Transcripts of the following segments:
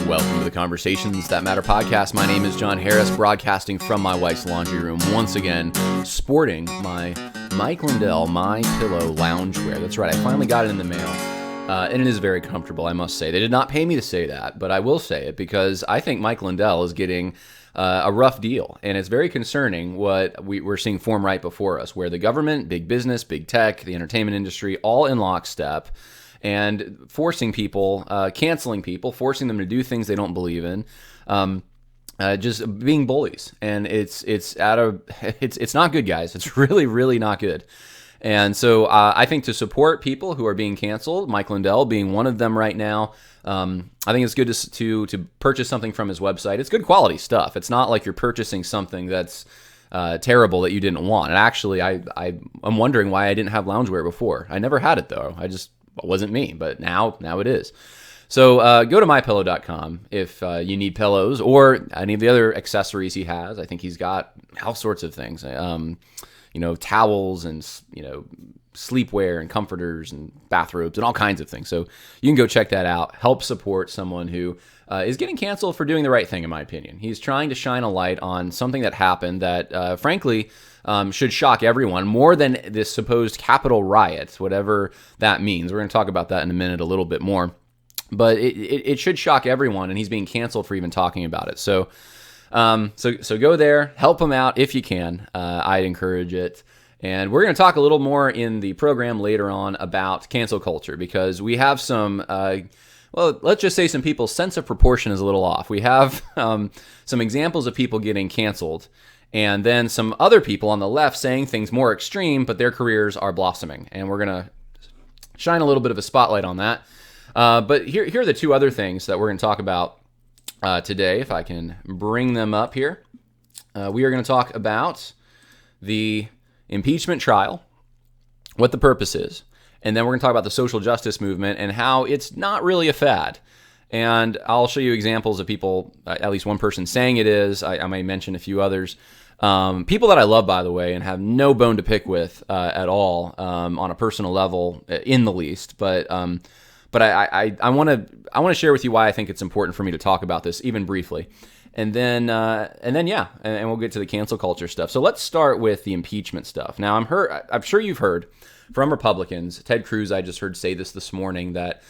Welcome to the Conversations That Matter podcast. My name is John Harris, broadcasting from my wife's laundry room, once again sporting my Mike Lindell My Pillow loungewear. That's right, I finally got it in the mail, and it is very comfortable, I must say. They did not pay me to say that, but I will say it because I think Mike Lindell is getting a rough deal, and it's very concerning what we're seeing form right before us, where the government, big business, big tech, the entertainment industry, all in lockstep, and forcing people, canceling people, forcing them to do things they don't believe in, just being bullies. And it's not good, guys. It's really, really not good. And so I think to support people who are being canceled, Mike Lindell being one of them right now, I think it's good to purchase something from his website. It's good quality stuff. It's not like you're purchasing something that's terrible that you didn't want. And actually, I'm wondering why I didn't have loungewear before. I never had it, though. It wasn't me, but now it is. So go to mypillow.com if you need pillows or any of the other accessories he has. I think he's got all sorts of things, towels and sleepwear and comforters and bathrobes and all kinds of things. So you can go check that out. Help support someone who is getting canceled for doing the right thing, in my opinion. He's trying to shine a light on something that happened that, frankly, should shock everyone more than this supposed Capitol riots, whatever that means. We're going to talk about that in a minute a little bit more. But it should shock everyone, and he's being canceled for even talking about it. So go there, help him out if you can. I'd encourage it. And we're going to talk a little more in the program later on about cancel culture, because we have some, let's just say some people's sense of proportion is a little off. We have some examples of people getting canceled, and then some other people on the left saying things more extreme, but their careers are blossoming. And we're going to shine a little bit of a spotlight on that. But here are the two other things that we're going to talk about today, if I can bring them up here. We are going to talk about the impeachment trial, what the purpose is, and then we're going to talk about the social justice movement and how it's not really a fad. And I'll show you examples of people, at least one person saying it is. I may mention a few others. People that I love, by the way, and have no bone to pick with at all on a personal level, in the least. But I want to share with you why I think it's important for me to talk about this, even briefly, and then we'll get to the cancel culture stuff. So let's start with the impeachment stuff. Now I'm sure you've heard from Republicans. Ted Cruz, I just heard say this morning, that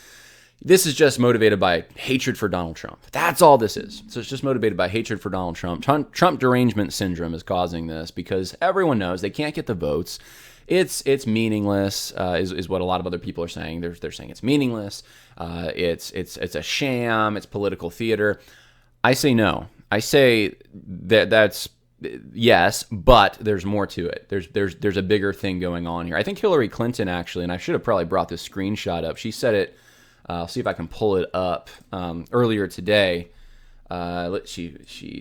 this is just motivated by hatred for Donald Trump. That's all this is. So it's just motivated by hatred for Donald Trump. Trump derangement syndrome is causing this because everyone knows they can't get the votes. It's meaningless, is what a lot of other people are saying. They're saying it's meaningless. It's a sham. It's political theater. I say no. I say that's yes, but there's more to it. There's a bigger thing going on here. I think Hillary Clinton actually, and I should have probably brought this screenshot up. She said it. I'll see if I can pull it up earlier today. Let's see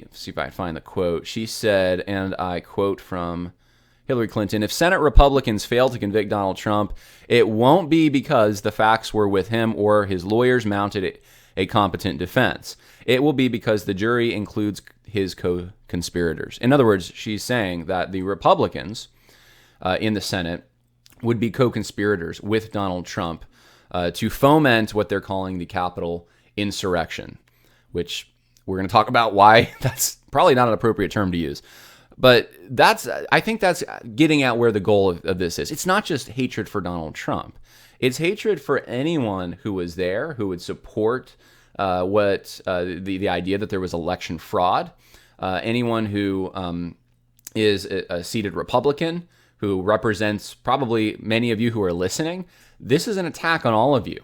if I can find the quote. She said, and I quote from Hillary Clinton, "If Senate Republicans fail to convict Donald Trump, it won't be because the facts were with him or his lawyers mounted a competent defense. It will be because the jury includes his co-conspirators." In other words, she's saying that the Republicans in the Senate would be co-conspirators with Donald Trump to foment what they're calling the Capitol insurrection, which we're going to talk about why that's probably not an appropriate term to use. But I think that's getting at where the goal of this is. It's not just hatred for Donald Trump. It's hatred for anyone who was there, who would support the idea that there was election fraud, anyone who is a seated Republican, who represents probably many of you who are listening. This is an attack on all of you.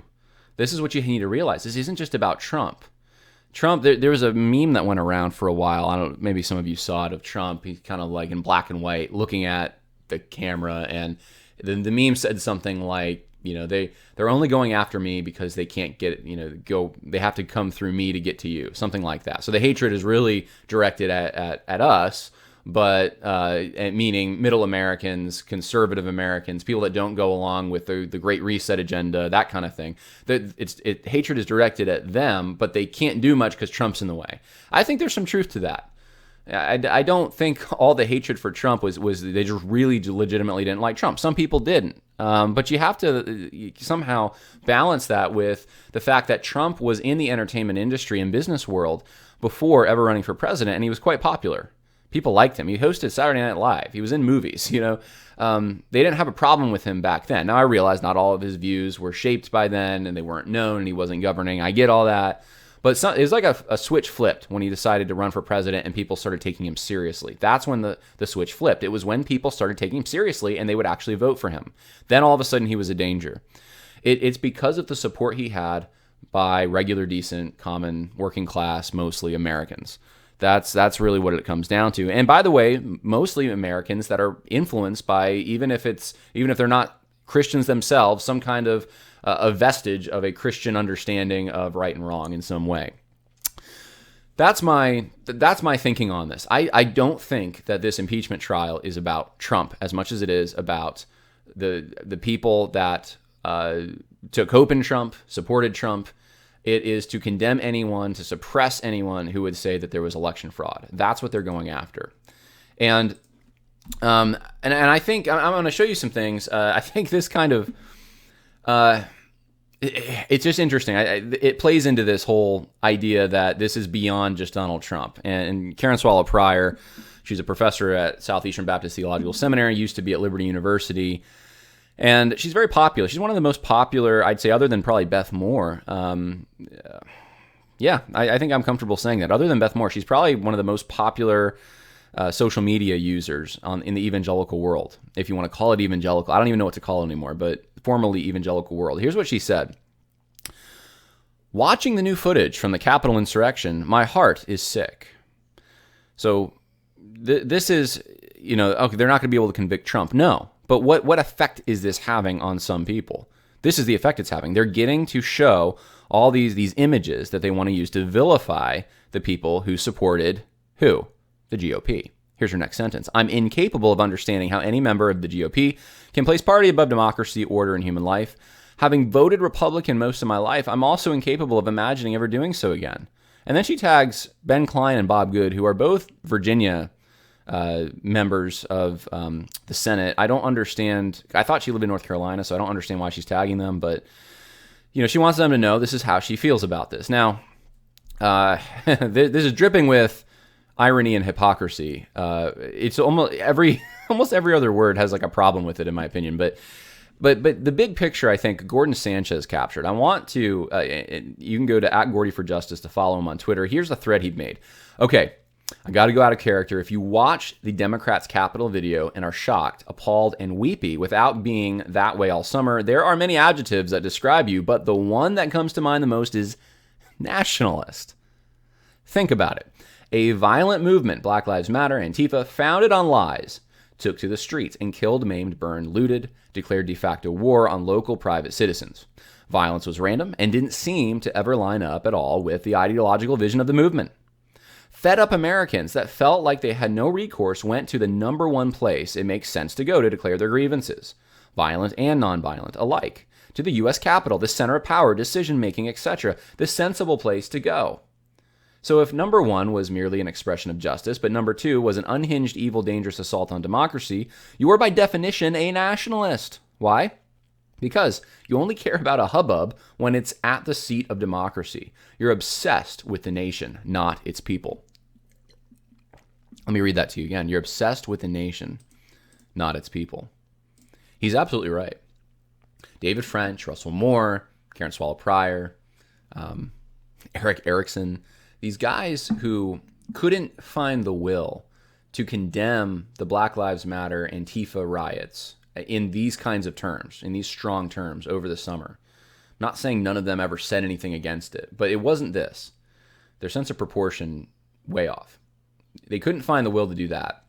This is what you need to realize. This isn't just about Trump. There was a meme that went around for a while. Maybe some of you saw it, of Trump. He's kind of like in black and white looking at the camera. And the meme said something like, they're only going after me because they can't get, they have to come through me to get to you. Something like that. So the hatred is really directed at us, but meaning middle Americans, conservative Americans, people that don't go along with the Great Reset agenda, that kind of thing. Hatred is directed at them, but they can't do much because Trump's in the way. I think there's some truth to that. I don't think all the hatred for Trump was they just really legitimately didn't like Trump. Some people didn't. But you have to somehow balance that with the fact that Trump was in the entertainment industry and business world before ever running for president, and he was quite popular. People liked him. He hosted Saturday Night Live. He was in movies, They didn't have a problem with him back then. Now, I realize not all of his views were shaped by then, and they weren't known, and he wasn't governing. I get all that. But it was like a switch flipped when he decided to run for president and people started taking him seriously. That's when the switch flipped. It was when people started taking him seriously and they would actually vote for him. Then all of a sudden he was a danger. It's because of the support he had by regular, decent, common, working class, mostly Americans. That's really what it comes down to. And by the way, mostly Americans that are influenced by, even if they're not Christians themselves, some kind of a vestige of a Christian understanding of right and wrong in some way. That's my thinking on this. I don't think that this impeachment trial is about Trump as much as it is about the people that took hope in Trump, supported Trump. It is to condemn anyone, to suppress anyone who would say that there was election fraud. That's what they're going after. And I think I'm going to show you some things. I think this kind of it's just interesting. It plays into this whole idea that this is beyond just Donald Trump. And Karen Swallow Pryor, she's a professor at Southeastern Baptist Theological Seminary, used to be at Liberty University. And she's very popular. She's one of the most popular, I'd say, other than probably Beth Moore. I think I'm comfortable saying that. Other than Beth Moore, she's probably one of the most popular social media users in the evangelical world, if you want to call it evangelical. I don't even know what to call it anymore, but formerly evangelical world. Here's what she said. Watching the new footage from the Capitol insurrection, my heart is sick. So this is, okay, they're not going to be able to convict Trump. No. But what effect is this having on some people? This is the effect it's having. They're getting to show all these images that they want to use to vilify the people who supported who? The GOP. Here's your next sentence. I'm incapable of understanding how any member of the GOP can place party above democracy, order, and human life. Having voted Republican most of my life, I'm also incapable of imagining ever doing so again. And then she tags Ben Klein and Bob Good, who are both Virginia members of the Senate. I don't understand. I thought she lived in North Carolina, so I don't understand why she's tagging them. But, she wants them to know this is how she feels about this. Now, this is dripping with irony and hypocrisy. It's almost every other word has like a problem with it, in my opinion. But the big picture, I think, Gordon Sanchez captured. I want to, you can go to @GordyForJustice to follow him on Twitter. Here's the thread he'd made. Okay, I got to go out of character. If you watch the Democrats' Capitol video and are shocked, appalled, and weepy without being that way all summer, there are many adjectives that describe you, but the one that comes to mind the most is nationalist. Think about it. A violent movement, Black Lives Matter, Antifa, founded on lies, took to the streets and killed, maimed, burned, looted, declared de facto war on local private citizens. Violence was random and didn't seem to ever line up at all with the ideological vision of the movement. Fed up Americans that felt like they had no recourse went to the number one place it makes sense to go to declare their grievances, violent and nonviolent alike, to the U.S. Capitol, the center of power, decision-making, etc., the sensible place to go. So if number one was merely an expression of justice, but number two was an unhinged, evil, dangerous assault on democracy, you are by definition a nationalist. Why? Because you only care about a hubbub when it's at the seat of democracy. You're obsessed with the nation, not its people. Let me read that to you again. You're obsessed with the nation, not its people. He's absolutely right. David French, Russell Moore, Karen Swallow Pryor, Eric Erickson, these guys who couldn't find the will to condemn the Black Lives Matter Antifa riots in these kinds of terms, in these strong terms over the summer. I'm not saying none of them ever said anything against it, but it wasn't this. Their sense of proportion, way off. They couldn't find the will to do that,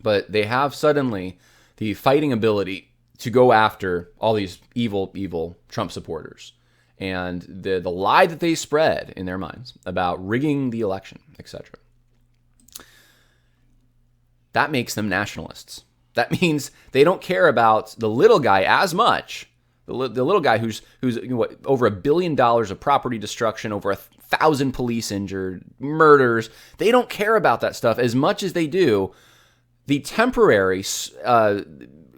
but they have suddenly the fighting ability to go after all these evil Trump supporters and the lie that they spread in their minds about rigging the election, etc. That makes them nationalists. That means they don't care about the little guy as much, The little guy who's what, over $1 billion of property destruction, over 1,000 police injured, murders. They don't care about that stuff as much as they do the temporary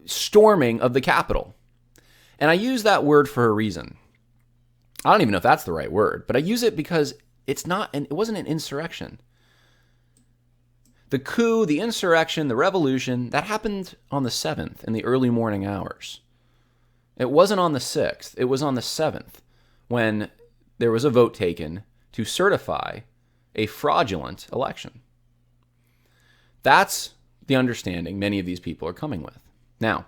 storming of the Capitol. And I use that word for a reason. I don't even know if that's the right word, but I use it because it wasn't an insurrection. The coup, the insurrection, the revolution, that happened on the 7th in the early morning hours. It wasn't on the 6th. It was on the 7th when there was a vote taken to certify a fraudulent election. That's the understanding many of these people are coming with. Now,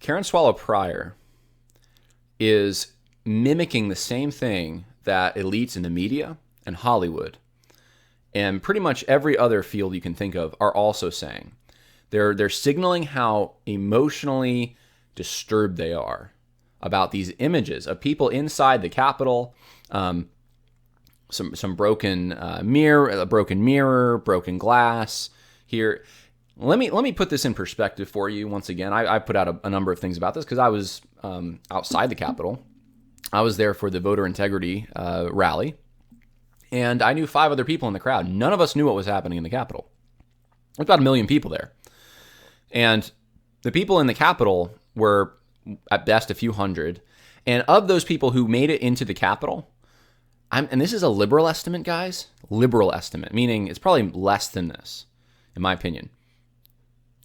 Karen Swallow Prior is mimicking the same thing that elites in the media and Hollywood and pretty much every other field you can think of are also saying. They're signaling how emotionally disturbed they are about these images of people inside the Capitol, some broken mirror, broken glass here. Let me put this in perspective for you once again. I put out a number of things about this because I was outside the Capitol. I was there for the voter integrity rally, and I knew 5 other people in the crowd. None of us knew what was happening in the Capitol. There's about 1 million people there. And the people in the Capitol were at best a few hundred. And of those people who made it into the Capitol, and this is a liberal estimate, guys, liberal estimate, meaning it's probably less than this, in my opinion.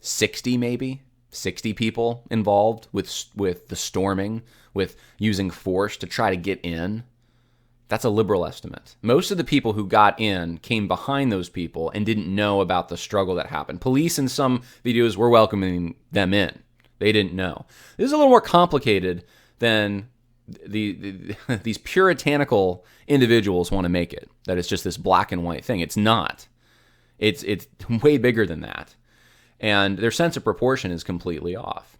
60 maybe, 60 people involved with the storming, with using force to try to get in. That's a liberal estimate. Most of the people who got in came behind those people and didn't know about the struggle that happened. Police in some videos were welcoming them in. They didn't know. This is a little more complicated than these puritanical individuals want to make it, that it's just this black and white thing. It's not. It's way bigger than that. And their sense of proportion is completely off.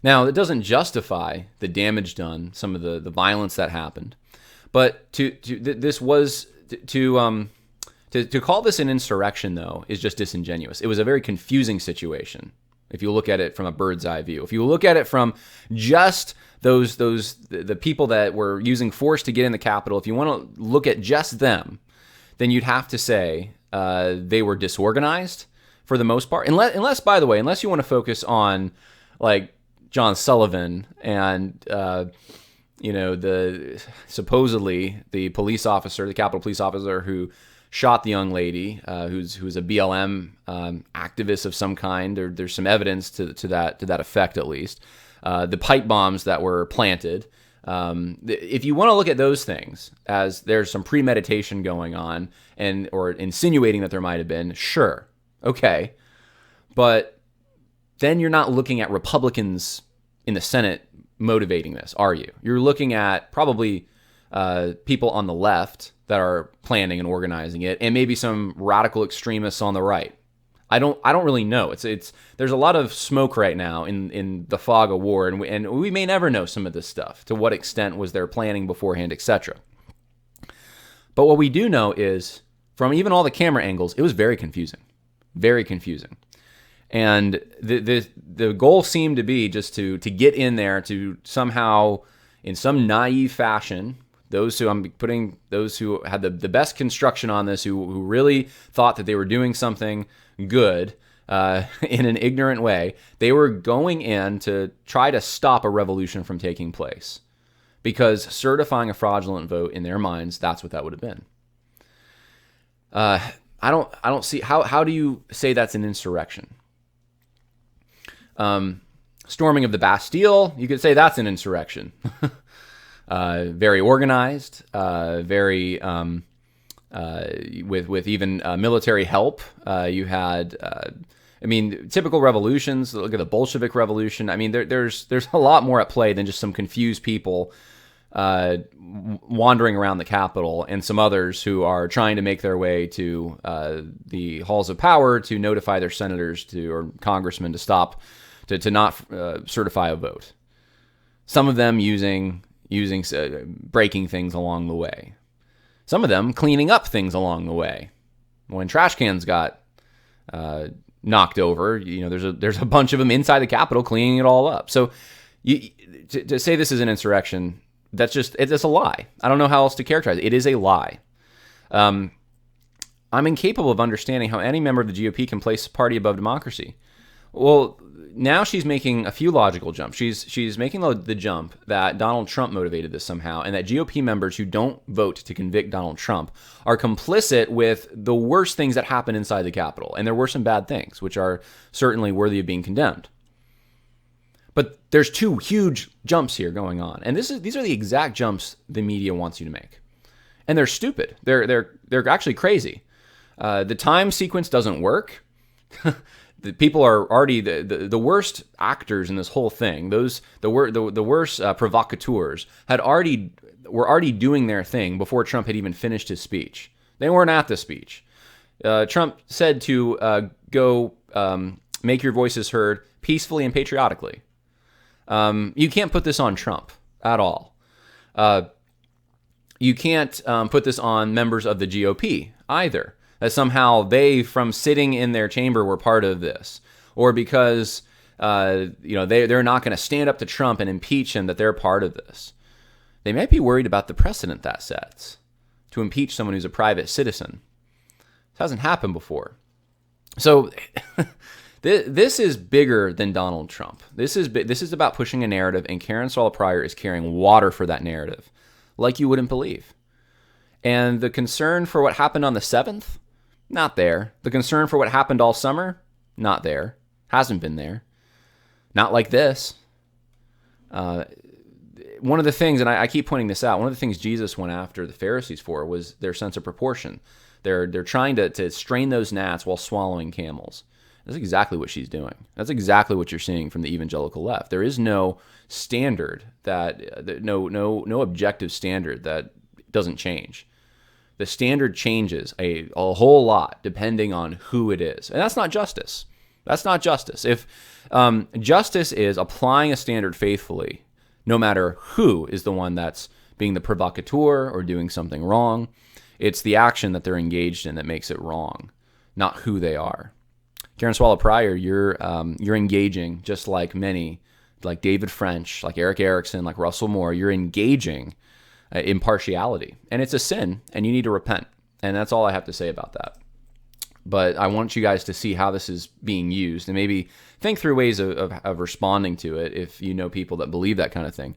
Now, it doesn't justify the damage done, some of the violence that happened. But to call this an insurrection, though, is just disingenuous. It was a very confusing situation if you look at it from a bird's eye view. If you look at it from just the people that were using force to get in the Capitol, if you want to look at just them, then you'd have to say they were disorganized for the most part. Unless, by the way, unless you want to focus on like John Sullivan and supposedly the police officer, the Capitol police officer who shot the young lady, who's a BLM activist of some kind. There's some evidence to that effect, at least. The pipe bombs that were planted. If you want to look at those things as there's some premeditation going on or insinuating that there might have been, sure, okay, but then you're not looking at Republicans in the Senate motivating this, are you? You're looking at probably people on the left that are planning and organizing it, and maybe some radical extremists on the right. I don't really know. There's a lot of smoke right now in the fog of war, and we may never know some of this stuff. To what extent was there planning beforehand, etc. But what we do know is, from even all the camera angles, it was very confusing. Very confusing. And the goal seemed to be just to get in there to somehow, in some naive fashion, those who had the best construction on this, who really thought that they were doing something good in an ignorant way, they were going in to try to stop a revolution from taking place. Because certifying a fraudulent vote, in their minds, that's what that would have been. I don't see how do you say that's an insurrection? Storming of the Bastille, you could say that's an insurrection. Very organized, very with even military help. You had, typical revolutions. Look at the Bolshevik Revolution. I mean, there's a lot more at play than just some confused people wandering around the Capitol, and some others who are trying to make their way to the halls of power to notify their senators or congressmen to stop, to not certify a vote. Some of them using breaking things along the way. Some of them cleaning up things along the way. When trash cans got knocked over. There's a bunch of them inside the Capitol cleaning it all up. So to say this is an insurrection, it's a lie. I don't know how else to characterize it. It is a lie. I'm incapable of understanding how any member of the GOP can place party above democracy. Well, now she's making a few logical jumps. She's making the jump that Donald Trump motivated this somehow, and that GOP members who don't vote to convict Donald Trump are complicit with the worst things that happen inside the Capitol. And there were some bad things, which are certainly worthy of being condemned. But there's two huge jumps here going on. And these are the exact jumps the media wants you to make. And they're stupid. They're actually crazy. The time sequence doesn't work. The people are already the worst actors in this whole thing. The worst provocateurs were already doing their thing before Trump had even finished his speech. They weren't at the speech. Trump said to go make your voices heard peacefully and patriotically. You can't put this on Trump at all. You can't put this on members of the GOP either. That somehow they, from sitting in their chamber, were part of this, or because they're not going to stand up to Trump and impeach him, that they're part of this. They might be worried about the precedent that sets to impeach someone who's a private citizen. This hasn't happened before. So this is bigger than Donald Trump. This is about pushing a narrative, and Karen Swallow-Prior is carrying water for that narrative, like you wouldn't believe. And the concern for what happened on the 7th. Not there. The concern for what happened all summer? Not there. Hasn't been there. Not like this. One of the things, and I keep pointing this out, one of the things Jesus went after the Pharisees for was their sense of proportion. They're trying to strain those gnats while swallowing camels. That's exactly what she's doing. That's exactly what you're seeing from the evangelical left. There is no standard no objective standard that doesn't change. The standard changes a whole lot depending on who it is. And that's not justice. That's not justice. If justice is applying a standard faithfully, no matter who is the one that's being the provocateur or doing something wrong, it's the action that they're engaged in that makes it wrong, not who they are. Karen Swallow-Prior, you're engaging just like many, like David French, like Eric Erickson, like Russell Moore. You're engaging in partiality, and it's a sin, and you need to repent. And that's all I have to say about that. But I want you guys to see how this is being used, and maybe think through ways of responding to it if you know people that believe that kind of thing.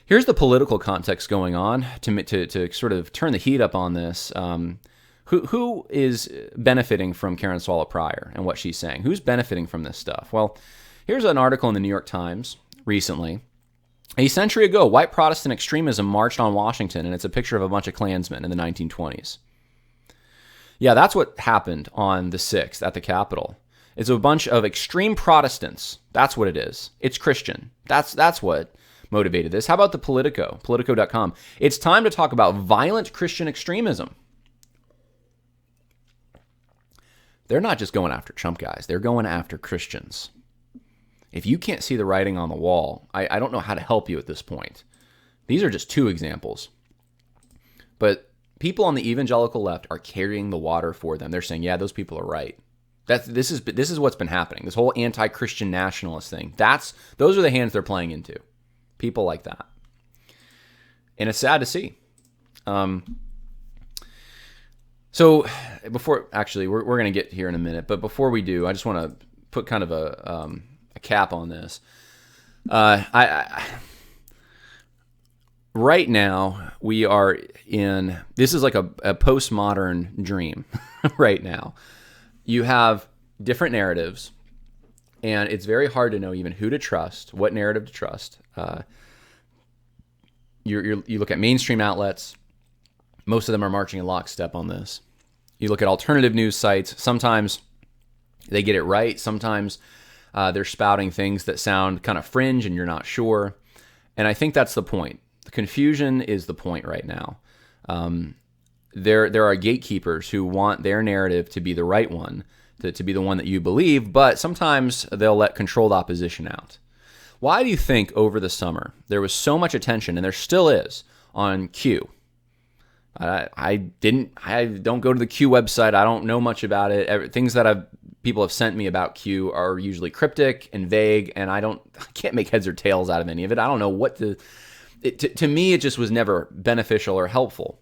Here's the political context going on to sort of turn the heat up on this. Who is benefiting from Karen Swallow-Prior and what she's saying? Who's benefiting from this stuff? Well, here's an article in the New York Times recently. A century ago, white Protestant extremism marched on Washington, and it's a picture of a bunch of Klansmen in the 1920s. Yeah, that's what happened on the 6th at the Capitol. It's a bunch of extreme Protestants. That's what it is. It's Christian. That's what motivated this. How about the Politico, Politico.com? It's time to talk about violent Christian extremism. They're not just going after Trump guys. They're going after Christians. If you can't see the writing on the wall, I don't know how to help you at this point. These are just two examples. But people on the evangelical left are carrying the water for them. They're saying, yeah, those people are right. This is what's been happening. This whole anti-Christian nationalist thing. Those are the hands they're playing into. People like that. And it's sad to see. So before, actually, we're going to get here in a minute. But before we do, I just want to put kind of a cap on this. Right now, we are in, this is like a postmodern dream right now. You have different narratives, and it's very hard to know even who to trust, what narrative to trust. You look at mainstream outlets. Most of them are marching in lockstep on this. You look at alternative news sites. Sometimes they get it right. Sometimes they're spouting things that sound kind of fringe and you're not sure. And I think that's the point. The confusion is the point right now. There are gatekeepers who want their narrative to be the right one, to be the one that you believe, but sometimes they'll let controlled opposition out. Why do you think over the summer there was so much attention, and there still is, on Q? I don't go to the Q website. I don't know much about it. Things that I've people have sent me about Q are usually cryptic and vague, and I can't make heads or tails out of any of it. I don't know what to me, it just was never beneficial or helpful.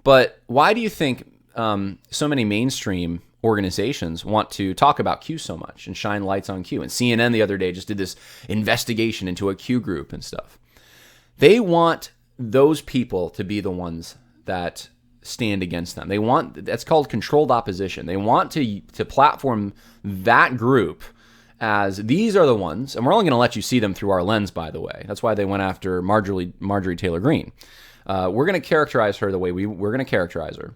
But why do you think so many mainstream organizations want to talk about Q so much and shine lights on Q? And CNN the other day just did this investigation into a Q group and stuff. They want those people to be the ones that stand against them. That's called controlled opposition. They want to platform that group as these are the ones, and we're only going to let you see them through our lens, by the way. That's why they went after Marjorie Taylor Greene. We're going to characterize her the way we're going to characterize her.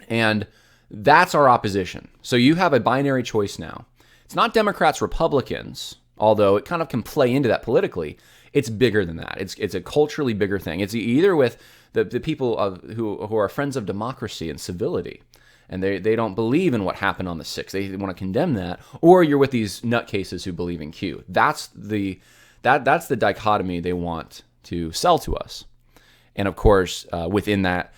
And that's our opposition. So you have a binary choice now. It's not Democrats, Republicans, although it kind of can play into that politically. It's bigger than that. It's a culturally bigger thing. It's either with the people who are friends of democracy and civility, and they don't believe in what happened on the 6th. They want to condemn that, or you're with these nutcases who believe in Q. That's the dichotomy they want to sell to us. And of course, within that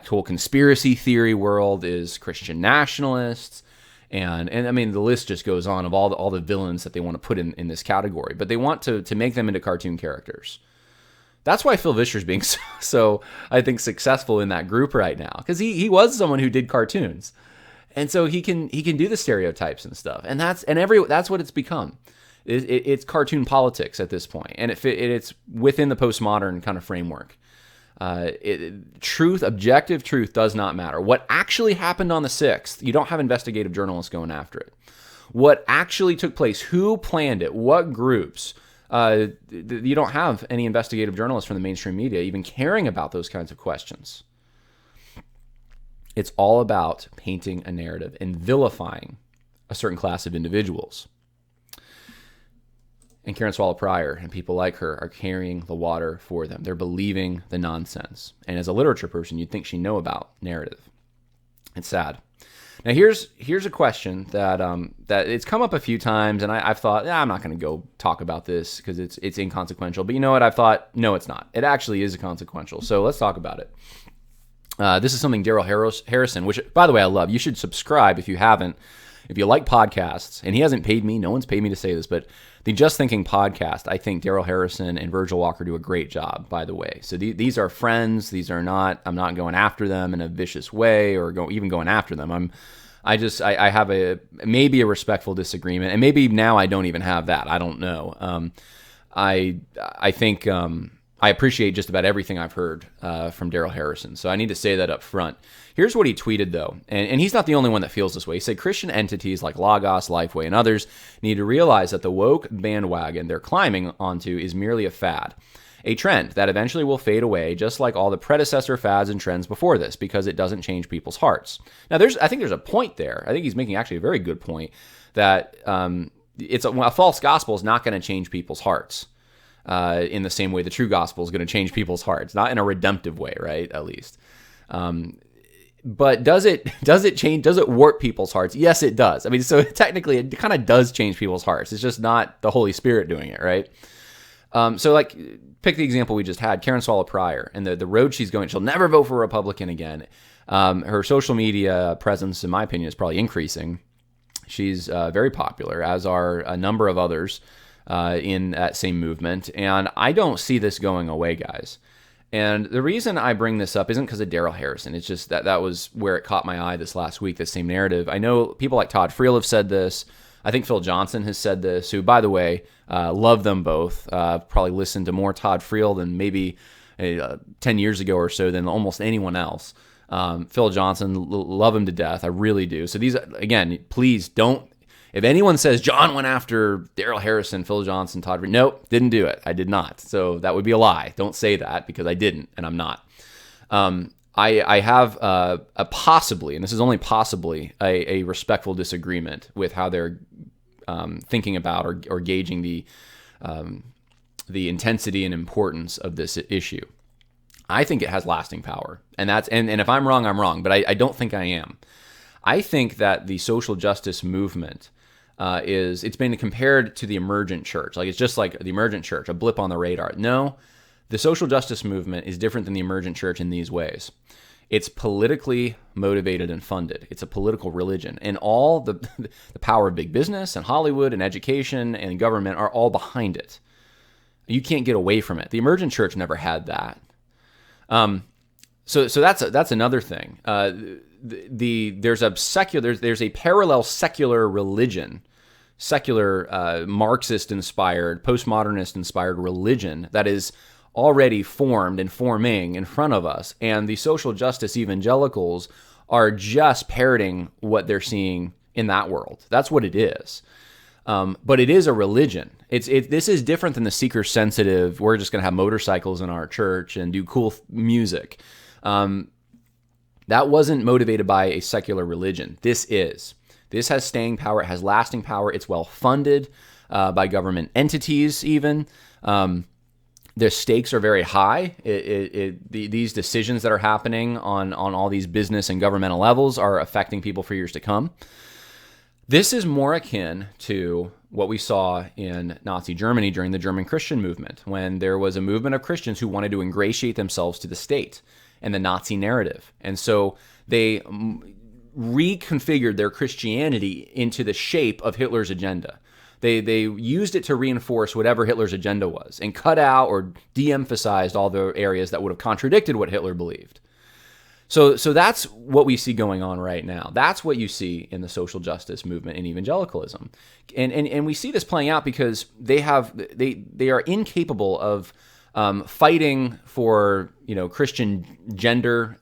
whole conspiracy theory world is Christian nationalists, and I mean the list just goes on of all the villains that they want to put in this category. But they want to make them into cartoon characters. That's why Phil Vischer's being so I think successful in that group right now, because he was someone who did cartoons, and so he can do the stereotypes and stuff, and that's what it's become. It's cartoon politics at this point, and it's within the postmodern kind of framework. Objective truth does not matter. What actually happened on the 6th, you don't have investigative journalists going after it. What actually took place, who planned it, what groups. You don't have any investigative journalists from the mainstream media even caring about those kinds of questions. It's all about painting a narrative and vilifying a certain class of individuals. And Karen Swallow Prior and people like her are carrying the water for them. They're believing the nonsense. And as a literature person, you'd think she'd know about narrative. It's sad. Now here's a question that it's come up a few times, and I've thought, I'm not going to go talk about this because it's inconsequential. But you know what? I've thought, no, it's not. It actually is consequential. So let's talk about it. This is something Daryl Harrison, which, by the way, I love. You should subscribe if you haven't. If you like podcasts, and he hasn't paid me, no one's paid me to say this, but the Just Thinking podcast, I think Daryl Harrison and Virgil Walker do a great job, by the way. So these are friends. These are not, I'm not going after them in a vicious way or even going after them. I have maybe a respectful disagreement, and maybe now I don't even have that. I don't know. I think I appreciate just about everything I've heard from Daryl Harrison. So I need to say that up front. Here's what he tweeted, though, and he's not the only one that feels this way. He said, Christian entities like Logos, Lifeway, and others need to realize that the woke bandwagon they're climbing onto is merely a fad, a trend that eventually will fade away, just like all the predecessor fads and trends before this, because it doesn't change people's hearts. Now, I think there's a point there. I think he's making actually a very good point that a false gospel is not going to change people's hearts in the same way the true gospel is going to change people's hearts, not in a redemptive way, right? At least. But does it warp people's hearts? Yes, it does. I mean, so technically it kind of does change people's hearts. It's just not the Holy Spirit doing it, right? So like, pick the example we just had, Karen Swallow Prior, and the road she's going. She'll never vote for a Republican again. Her social media presence, in my opinion, is probably increasing. She's very popular, as are a number of others in that same movement. And I don't see this going away, guys. And the reason I bring this up isn't because of Daryl Harrison. It's just that was where it caught my eye this last week, this same narrative. I know people like Todd Friel have said this. I think Phil Johnson has said this, who, by the way, love them both. Probably listened to more Todd Friel than maybe 10 years ago or so than almost anyone else. Phil Johnson, love him to death. I really do. So these, again, please don't. If anyone says John went after Daryl Harrison, Phil Johnson, Todd Friel, nope, didn't do it. I did not. So that would be a lie. Don't say that, because I didn't, and I'm not. I have a possibly, and this is only possibly, a respectful disagreement with how they're thinking about or gauging the intensity and importance of this issue. I think it has lasting power, and if I'm wrong, I'm wrong, but I don't think I am. I think that the social justice movement it's been compared to the emergent church. Like, it's just like the emergent church, a blip on the radar. No, the social justice movement is different than the emergent church in these ways. It's politically motivated and funded. It's a political religion. And all the power of big business and Hollywood and education and government are all behind it. You can't get away from it. The emergent church never had that. So that's another thing. There's a parallel secular religion, secular Marxist-inspired, postmodernist-inspired religion that is already formed and forming in front of us, and the social justice evangelicals are just parroting what they're seeing in that world. That's what it is. But it is a religion. This is different than the seeker-sensitive, we're just going to have motorcycles in our church and do cool music. That wasn't motivated by a secular religion. This is. This has staying power. It has lasting power. It's well-funded by government entities even. The stakes are very high. These decisions that are happening on all these business and governmental levels are affecting people for years to come. This is more akin to what we saw in Nazi Germany during the German Christian movement, when there was a movement of Christians who wanted to ingratiate themselves to the state and the Nazi narrative. And so they reconfigured their Christianity into the shape of Hitler's agenda. They used it to reinforce whatever Hitler's agenda was and cut out or de-emphasized all the areas that would have contradicted what Hitler believed. So that's what we see going on right now. That's what you see in the social justice movement in evangelicalism. And we see this playing out because they are incapable of fighting for, Christian gender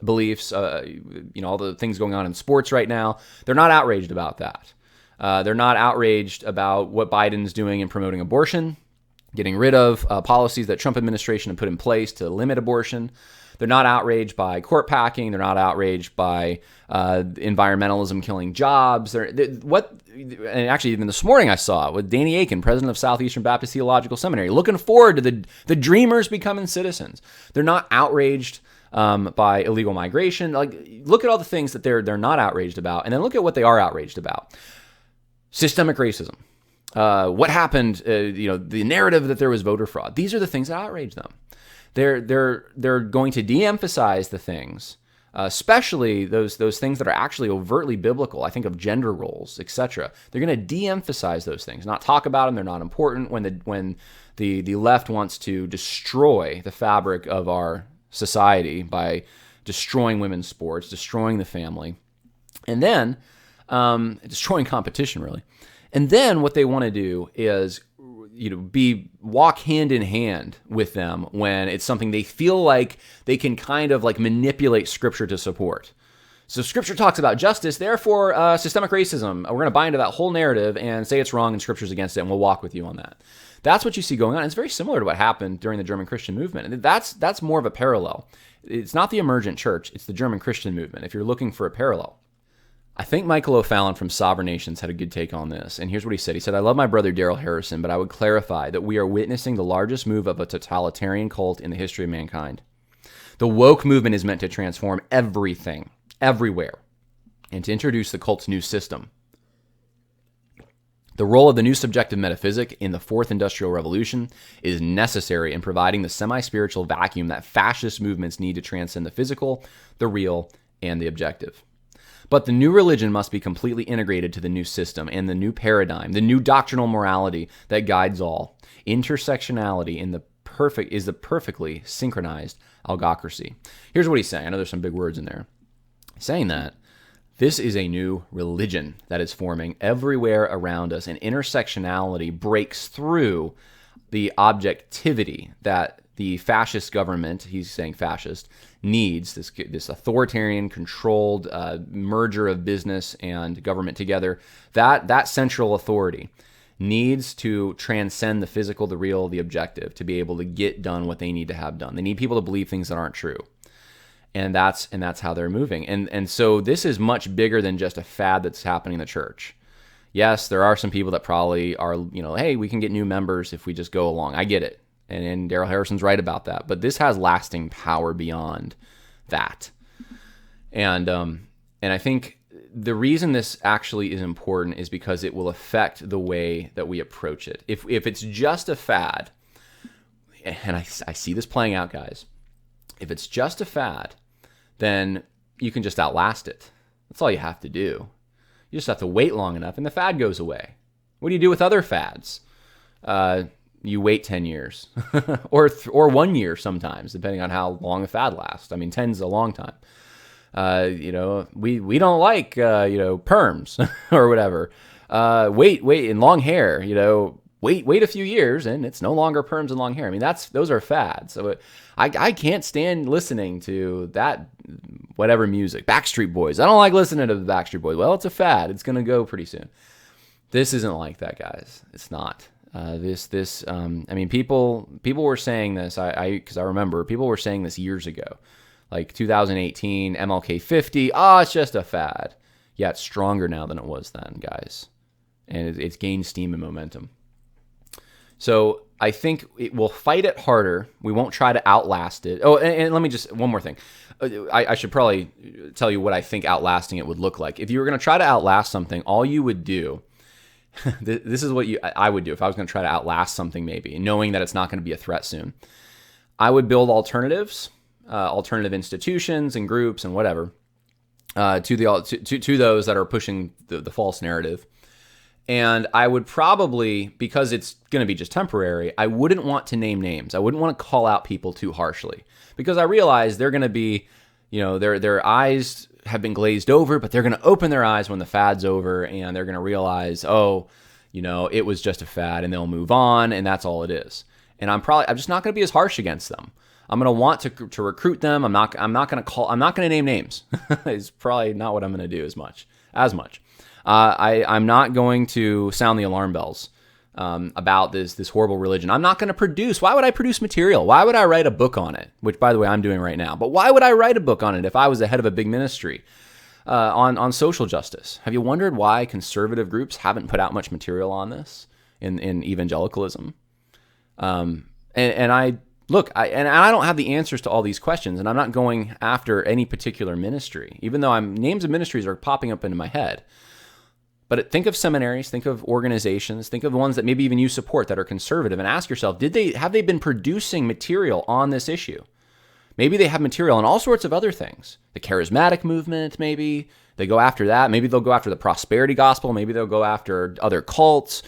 beliefs, all the things going on in sports right now. They're not outraged about that. They're not outraged about what Biden's doing in promoting abortion, getting rid of policies that Trump administration had put in place to limit abortion. They're not outraged by court packing. They're not outraged by environmentalism killing jobs. And actually, even this morning I saw it with Danny Aiken, president of Southeastern Baptist Theological Seminary, looking forward to the dreamers becoming citizens. They're not outraged by illegal migration. Look at all the things that they're not outraged about, and then look at what they are outraged about. Systemic racism. What happened? The narrative that there was voter fraud. These are the things that outrage them. They're going to de-emphasize the things, especially those things that are actually overtly biblical. I think of gender roles, etc. They're going to de-emphasize those things, not talk about them. They're not important when the left wants to destroy the fabric of our society by destroying women's sports, destroying the family, and then destroying competition, really. And then what they want to do is walk hand in hand with them when it's something they feel like they can kind of manipulate Scripture to support. So Scripture talks about justice, therefore systemic racism. We're going to buy into that whole narrative and say it's wrong and Scripture's against it, and we'll walk with you on that. That's what you see going on. It's very similar to what happened during the German Christian movement. And that's more of a parallel. It's not the emergent church, it's the German Christian movement, if you're looking for a parallel. I think Michael O'Fallon from Sovereign Nations had a good take on this, and here's what he said. He said, "I love my brother Daryl Harrison, but I would clarify that we are witnessing the largest move of a totalitarian cult in the history of mankind. The woke movement is meant to transform everything, everywhere, and to introduce the cult's new system. The role of the new subjective metaphysic in the Fourth Industrial Revolution is necessary in providing the semi-spiritual vacuum that fascist movements need to transcend the physical, the real, and the objective. But the new religion must be completely integrated to the new system and the new paradigm, the new doctrinal morality that guides all. Intersectionality is the perfectly synchronized algocracy." Here's what he's saying. I know there's some big words in there. He's saying that this is a new religion that is forming everywhere around us, and intersectionality breaks through the objectivity that the fascist government, he's saying fascist, needs, this authoritarian, controlled merger of business and government together. That central authority needs to transcend the physical, the real, the objective to be able to get done what they need to have done. They need people to believe things that aren't true. And that's how they're moving. And so this is much bigger than just a fad that's happening in the church. Yes, there are some people that probably are, hey, we can get new members if we just go along. I get it. And Daryl Harrison's right about that. But this has lasting power beyond that. And I think the reason this actually is important is because it will affect the way that we approach it. If it's just a fad, and I see this playing out, guys. If it's just a fad, then you can just outlast it. That's all you have to do. You just have to wait long enough and the fad goes away. What do you do with other fads? You wait 10 years or 1 year sometimes, depending on how long a fad lasts. I mean, 10's a long time. We don't like, perms or whatever. Wait, and long hair, wait a few years and it's no longer perms and long hair. I mean, those are fads. So I can't stand listening to that, whatever music, Backstreet Boys. I don't like listening to the Backstreet Boys. Well, it's a fad. It's going to go pretty soon. This isn't like that, guys. It's not. People were saying this, because I remember people were saying this years ago, like 2018, MLK 50. It's just a fad. Yeah, it's stronger now than it was then, guys. And it's gained steam and momentum. So I think we'll fight it harder. We won't try to outlast it. Oh, and let me just, one more thing. I should probably tell you what I think outlasting it would look like. If you were going to try to outlast something, all you would do, this is what I would do if I was going to try to outlast something, maybe knowing that it's not going to be a threat soon. I would build alternatives, alternative institutions and groups and whatever to those that are pushing the false narrative. And I would probably, because it's going to be just temporary, I wouldn't want to name names. I wouldn't want to call out people too harshly because I realize they're going to be, their eyes have been glazed over, but they're going to open their eyes when the fad's over and they're going to realize, it was just a fad, and they'll move on, and that's all it is. And I'm just not going to be as harsh against them. I'm going to want to recruit them. I'm not going to name names. It's probably not what I'm going to do as much. I'm not going to sound the alarm bells about this horrible religion. I'm not going to produce. Why would I produce material? Why would I write a book on it? Which, by the way, I'm doing right now. But why would I write a book on it if I was the head of a big ministry on social justice? Have you wondered why conservative groups haven't put out much material on this in evangelicalism? I don't have the answers to all these questions, and I'm not going after any particular ministry, even though names of ministries are popping up into my head. But think of seminaries, think of organizations, think of the ones that maybe even you support that are conservative, and ask yourself, have they been producing material on this issue? Maybe they have material on all sorts of other things. The charismatic movement, maybe. They go after that. Maybe they'll go after the prosperity gospel. Maybe they'll go after other cults.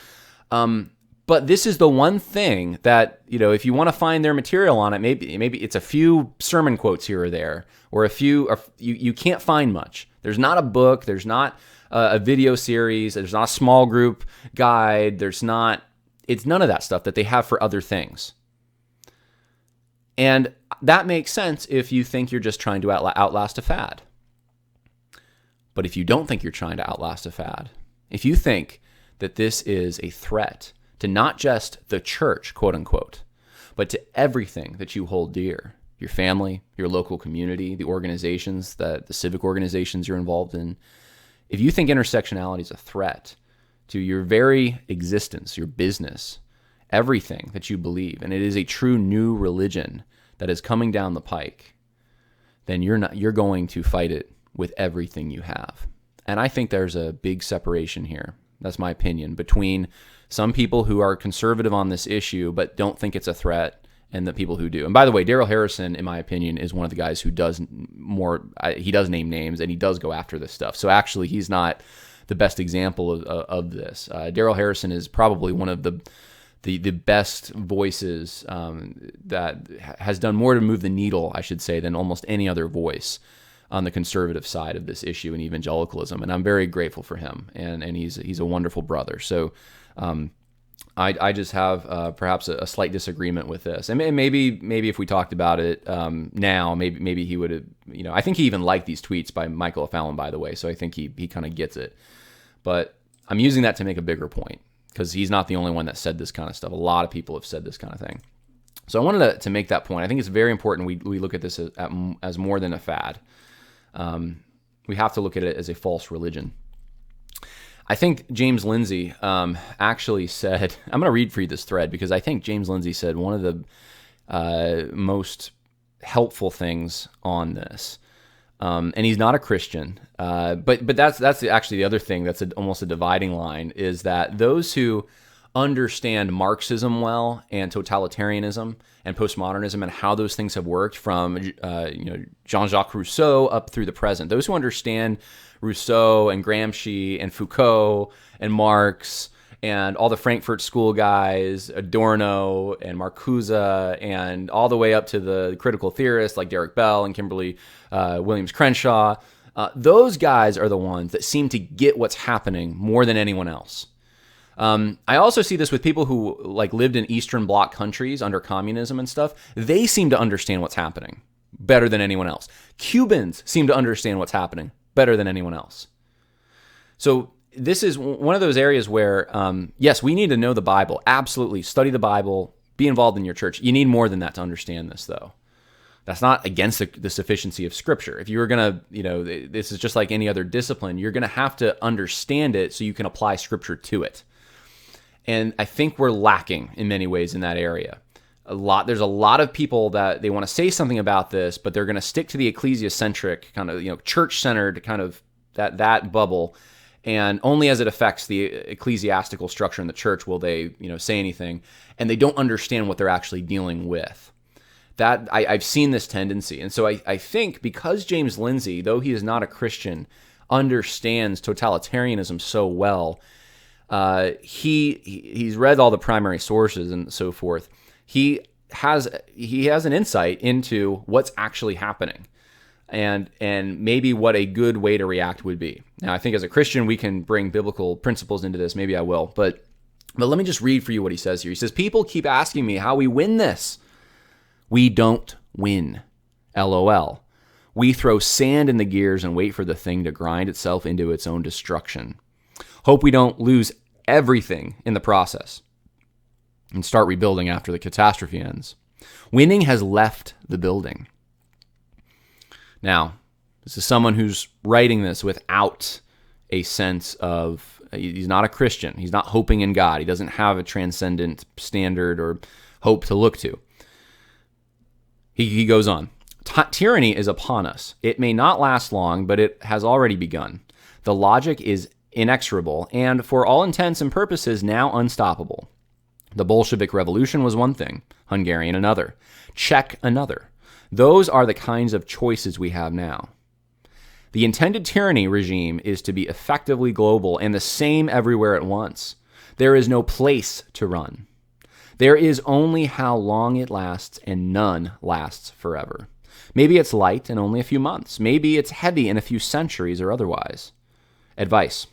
But this is the one thing that, if you want to find their material on it, maybe it's a few sermon quotes here or there, or you can't find much. There's not a book. There's not a video series. There's not a small group guide. It's none of that stuff that they have for other things. And that makes sense if you think you're just trying to outlast a fad. But if you don't think you're trying to outlast a fad, if you think that this is a threat to not just the church, quote unquote, but to everything that you hold dear, your family, your local community, the organizations, the civic organizations you're involved in, if you think intersectionality is a threat to your very existence, your business, everything that you believe, and it is a true new religion that is coming down the pike, then you're going to fight it with everything you have. And I think there's a big separation here. That's my opinion, between some people who are conservative on this issue but don't think it's a threat, and the people who do. And by the way, Daryl Harrison, in my opinion, is one of the guys who does more. He does name names and he does go after this stuff. So actually, he's not the best example of this. Daryl Harrison is probably one of the best voices that has done more to move the needle, I should say, than almost any other voice on the conservative side of this issue in evangelicalism. And I'm very grateful for him. And he's a wonderful brother. So I just have perhaps a slight disagreement with this, and maybe if we talked about it now, maybe he would have. I think he even liked these tweets by Michael O'Fallon, by the way. So I think he kind of gets it. But I'm using that to make a bigger point, because he's not the only one that said this kind of stuff. A lot of people have said this kind of thing. So I wanted to make that point. I think it's very important we look at this as more than a fad. We have to look at it as a false religion. I think James Lindsay actually said, I'm going to read for you this thread, because I think James Lindsay said one of the most helpful things on this. And he's not a Christian, but that's actually the other thing that's almost a dividing line, is that those who understand Marxism well and totalitarianism and postmodernism and how those things have worked from Jean-Jacques Rousseau up through the present. Those who understand Rousseau and Gramsci and Foucault and Marx and all the Frankfurt School guys, Adorno and Marcuse, and all the way up to the critical theorists like Derek Bell and Kimberly Williams Crenshaw, those guys are the ones that seem to get what's happening more than anyone else. I also see this with people who lived in Eastern Bloc countries under communism and stuff. They seem to understand what's happening better than anyone else. Cubans seem to understand what's happening better than anyone else. So this is one of those areas where, yes, we need to know the Bible. Absolutely. Study the Bible. Be involved in your church. You need more than that to understand this, though. That's not against the sufficiency of Scripture. If you were going to, this is just like any other discipline, you're going to have to understand it so you can apply Scripture to it. And I think we're lacking in many ways in that area. There's a lot of people that they want to say something about this, but they're going to stick to the ecclesiacentric kind of, church-centered kind of that bubble. And only as it affects the ecclesiastical structure in the church will they, say anything. And they don't understand what they're actually dealing with. That I've seen this tendency. And so I think because James Lindsay, though he is not a Christian, understands totalitarianism so well, he's read all the primary sources and so forth. He has an insight into what's actually happening. And maybe what a good way to react would be. Now, I think as a Christian, we can bring biblical principles into this. Maybe I will. But let me just read for you what he says here. He says, people keep asking me how we win this. We don't win. LOL. We throw sand in the gears and wait for the thing to grind itself into its own destruction. Hope we don't lose everything in the process and start rebuilding after the catastrophe ends. Winning has left the building. Now, this is someone who's writing this without a sense of, he's not a Christian. He's not hoping in God. He doesn't have a transcendent standard or hope to look to. He goes on. Tyranny is upon us. It may not last long, but it has already begun. The logic is inexorable and, for all intents and purposes, now unstoppable. The Bolshevik Revolution was one thing, Hungarian another, Czech another. Those are the kinds of choices we have now. The intended tyranny regime is to be effectively global and the same everywhere at once. There is no place to run. There is only how long it lasts, and none lasts forever. Maybe it's light and only a few months. Maybe it's heavy in a few centuries or otherwise. Advice.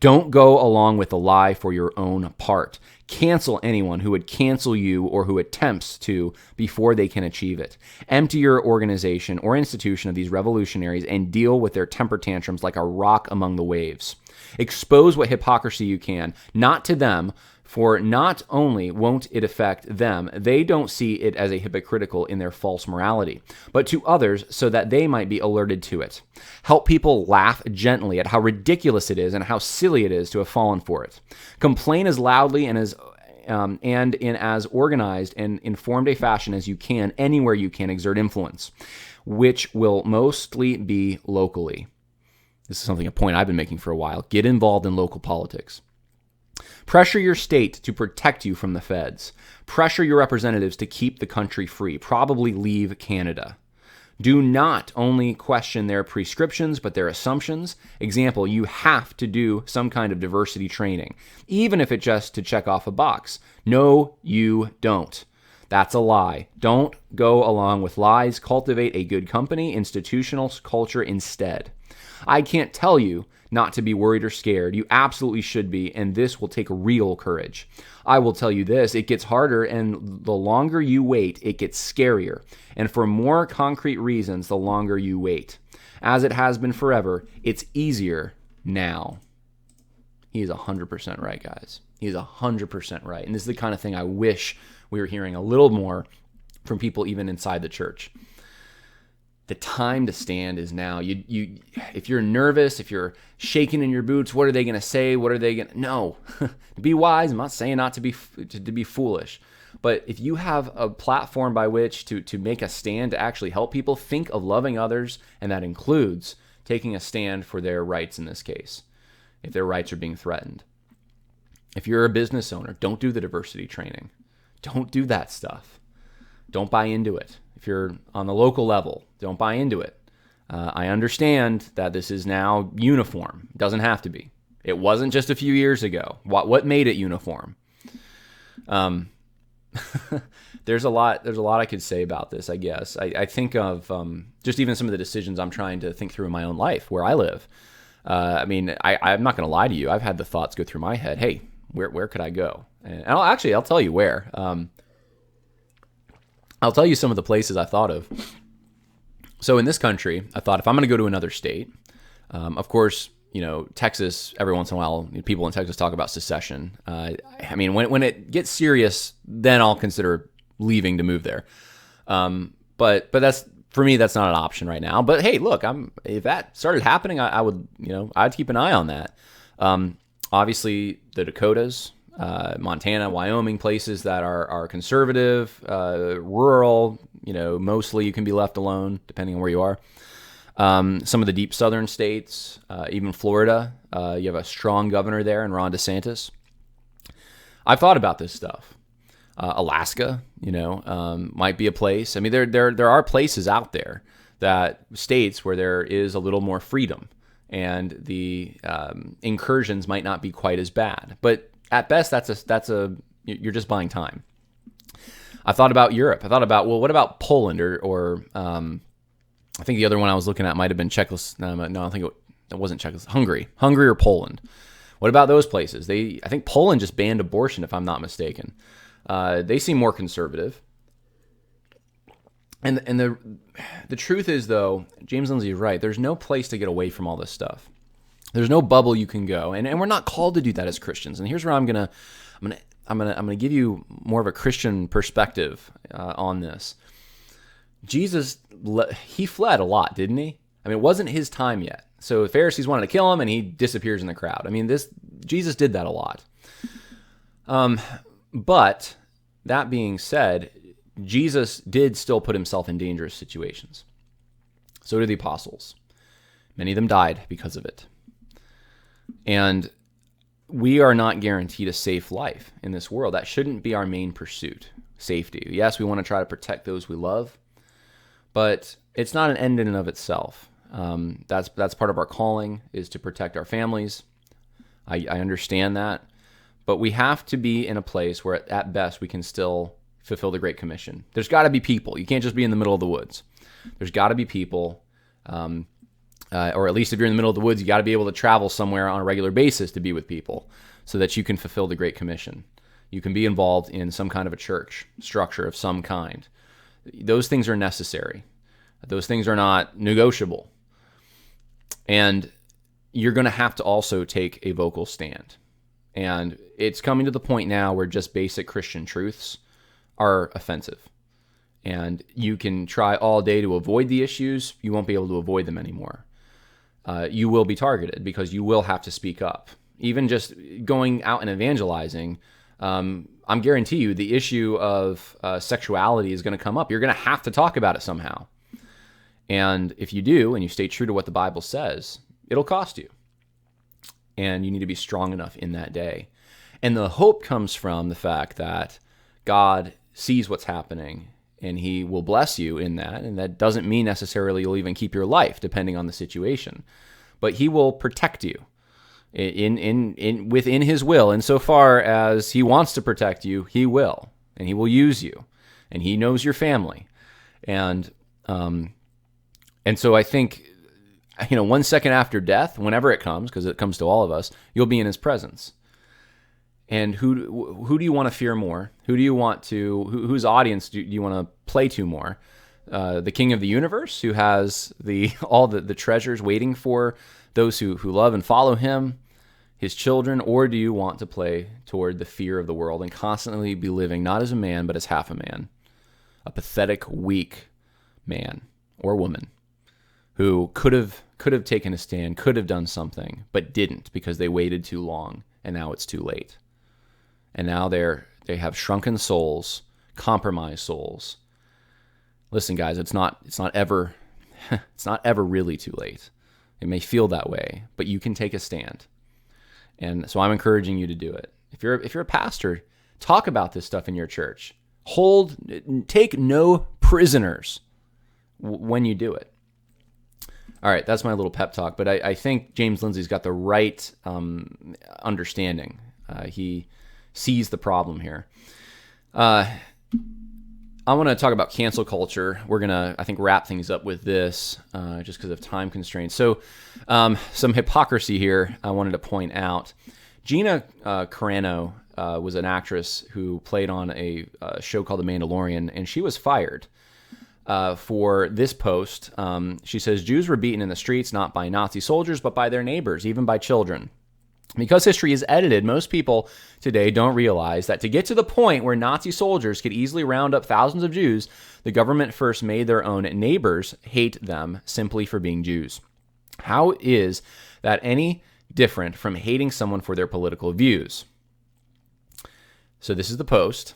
Don't go along with the lie for your own part. Cancel anyone who would cancel you or who attempts to before they can achieve it. Empty your organization or institution of these revolutionaries and deal with their temper tantrums like a rock among the waves. Expose what hypocrisy you can, not to them, for not only won't it affect them, they don't see it as a hypocritical in their false morality, but to others so that they might be alerted to it. Help people laugh gently at how ridiculous it is and how silly it is to have fallen for it. Complain as loudly and in as organized and informed a fashion as you can anywhere you can exert influence, which will mostly be locally. This is a point I've been making for a while. Get involved in local politics. Pressure your state to protect you from the feds. Pressure your representatives to keep the country free. Probably leave Canada. Do not only question their prescriptions, but their assumptions. Example, you have to do some kind of diversity training, even if it's just to check off a box. No, you don't. That's a lie. Don't go along with lies. Cultivate a good company, institutional culture instead. I can't tell you not to be worried or scared. You absolutely should be, and this will take real courage. I will tell you this, it gets harder, and the longer you wait, it gets scarier. And for more concrete reasons, the longer you wait. As it has been forever, it's easier now. He is 100% right, guys. He is 100% right. And this is the kind of thing I wish we were hearing a little more from people even inside the church. The time to stand is now. If you're nervous, if you're shaking in your boots, what are they going to say? What are they going to... No. Be wise. I'm not saying not to be foolish. But if you have a platform by which to make a stand to actually help people, think of loving others, and that includes taking a stand for their rights in this case, if their rights are being threatened. If you're a business owner, don't do the diversity training. Don't do that stuff. Don't buy into it. If you're on the local level, don't buy into it. I understand that this is now uniform. It doesn't have to be. It wasn't just a few years ago. What made it uniform? There's a lot I could say about this, I guess. I think of just even some of the decisions I'm trying to think through in my own life where I live. I'm not going to lie to you. I've had the thoughts go through my head. Hey, where could I go? And I'll tell you where. I'll tell you some of the places I thought of. So in this country, I thought if I'm going to go to another state, of course, Texas, every once in a while, people in Texas talk about secession. When it gets serious, then I'll consider leaving to move there. But that's, for me, that's not an option right now. But hey, look, if that started happening, I would, I'd keep an eye on that. Obviously, the Dakotas, Montana, Wyoming, places that are conservative, rural, mostly you can be left alone depending on where you are. Some of the deep southern states, even Florida, you have a strong governor there in Ron DeSantis. I've thought about this stuff. Alaska, might be a place. There are places out there states where there is a little more freedom and the incursions might not be quite as bad. But at best, you're just buying time. I thought about Europe. I thought about, what about Poland or I think the other one I was looking at might have been Czechoslovakia. No, I think it wasn't Czechoslovakia. Hungary or Poland. What about those places? I think Poland just banned abortion, if I'm not mistaken. They seem more conservative. And the truth is, though, James Lindsay is right. There's no place to get away from all this stuff. There's no bubble you can go, and we're not called to do that as Christians. And here's where I'm gonna give you more of a Christian perspective on this. Jesus, he fled a lot, didn't he? It wasn't his time yet. So the Pharisees wanted to kill him, and he disappears in the crowd. Jesus did that a lot. But that being said, Jesus did still put himself in dangerous situations. So did the apostles. Many of them died because of it. And we are not guaranteed a safe life in this world. That shouldn't be our main pursuit, safety. Yes, we want to try to protect those we love, but it's not an end in and of itself. That's part of our calling, is to protect our families. I understand that. But we have to be in a place where at best we can still fulfill the Great Commission. There's got to be people. You can't just be in the middle of the woods. There's got to be people, or at least if you're in the middle of the woods, you got to be able to travel somewhere on a regular basis to be with people so that you can fulfill the Great Commission. You can be involved in some kind of a church structure of some kind. Those things are necessary. Those things are not negotiable. And you're going to have to also take a vocal stand. And it's coming to the point now where just basic Christian truths are offensive. And you can try all day to avoid the issues. You won't be able to avoid them anymore. You will be targeted because you will have to speak up. Even just going out and evangelizing, I'm guarantee you the issue of sexuality is going to come up. You're going to have to talk about it somehow. And if you do, and you stay true to what the Bible says, it'll cost you. And you need to be strong enough in that day. And the hope comes from the fact that God sees what's happening and he will bless you in that. And that doesn't mean necessarily you'll even keep your life, depending on the situation. But he will protect you within his will. Insofar as he wants to protect you, he will. And he will use you. And he knows your family. And so I think, 1 second after death, whenever it comes, because it comes to all of us, you'll be in his presence. And who do you want to fear more? Whose audience do you want to play to more? The King of the universe, who has all the treasures waiting for those who love and follow him, his children, or do you want to play toward the fear of the world and constantly be living not as a man, but as half a man, a pathetic, weak man or woman who could have taken a stand, could have done something, but didn't because they waited too long, and now it's too late. And now they have shrunken souls, compromised souls. Listen, guys, it's not ever really too late. It may feel that way, but you can take a stand. And so I'm encouraging you to do it. If you're a pastor, talk about this stuff in your church. Take no prisoners when you do it. All right, that's my little pep talk, but I think James Lindsay's got the right understanding. He sees the problem here. I want to talk about cancel culture. We're going to, I think, wrap things up with this just because of time constraints. So some hypocrisy here I wanted to point out. Gina Carano was an actress who played on a show called The Mandalorian, and she was fired for this post. She says, Jews were beaten in the streets not by Nazi soldiers, but by their neighbors, even by children. Because history is edited, most people today don't realize that to get to the point where Nazi soldiers could easily round up thousands of Jews, the government first made their own neighbors hate them simply for being Jews. How is that any different from hating someone for their political views? So this is the post,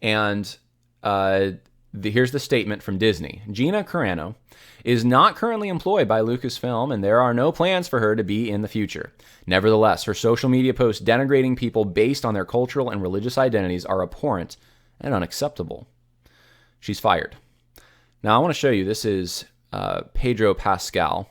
and here's the statement from Disney. Gina Carano is not currently employed by Lucasfilm, and there are no plans for her to be in the future. Nevertheless, her social media posts denigrating people based on their cultural and religious identities are abhorrent and unacceptable. She's fired. Now, I want to show you, this is Pedro Pascal,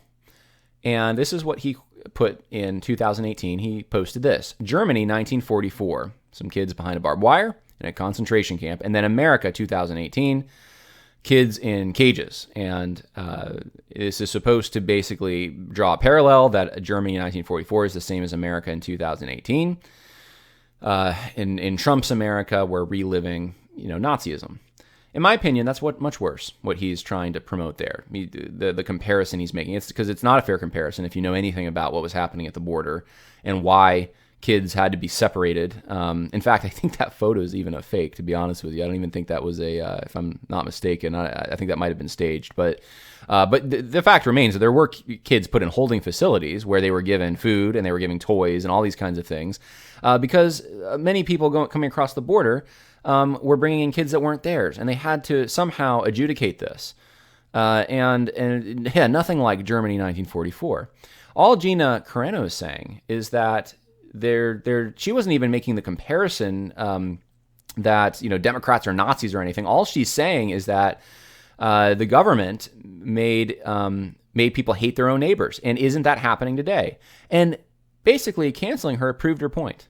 and this is what he put in 2018. He posted this: Germany, 1944, some kids behind a barbed wire in a concentration camp, and then America, 2018, kids in cages. And this is supposed to basically draw a parallel that Germany in 1944 is the same as America in 2018. In Trump's America, we're reliving, Nazism. In my opinion, that's much worse, what he's trying to promote there. The comparison he's making, it's because it's not a fair comparison if you know anything about what was happening at the border and why kids had to be separated. In fact, I think that photo is even a fake, to be honest with you. I don't even think that was if I'm not mistaken, I think that might have been staged. But the fact remains that there were kids put in holding facilities where they were given food and they were given toys and all these kinds of things, because many people coming across the border were bringing in kids that weren't theirs, and they had to somehow adjudicate this. And nothing like Germany 1944. All Gina Carano is saying is that she wasn't even making the comparison that Democrats are Nazis or anything. All she's saying is that the government made people hate their own neighbors, and isn't that happening today? And basically, canceling her proved her point.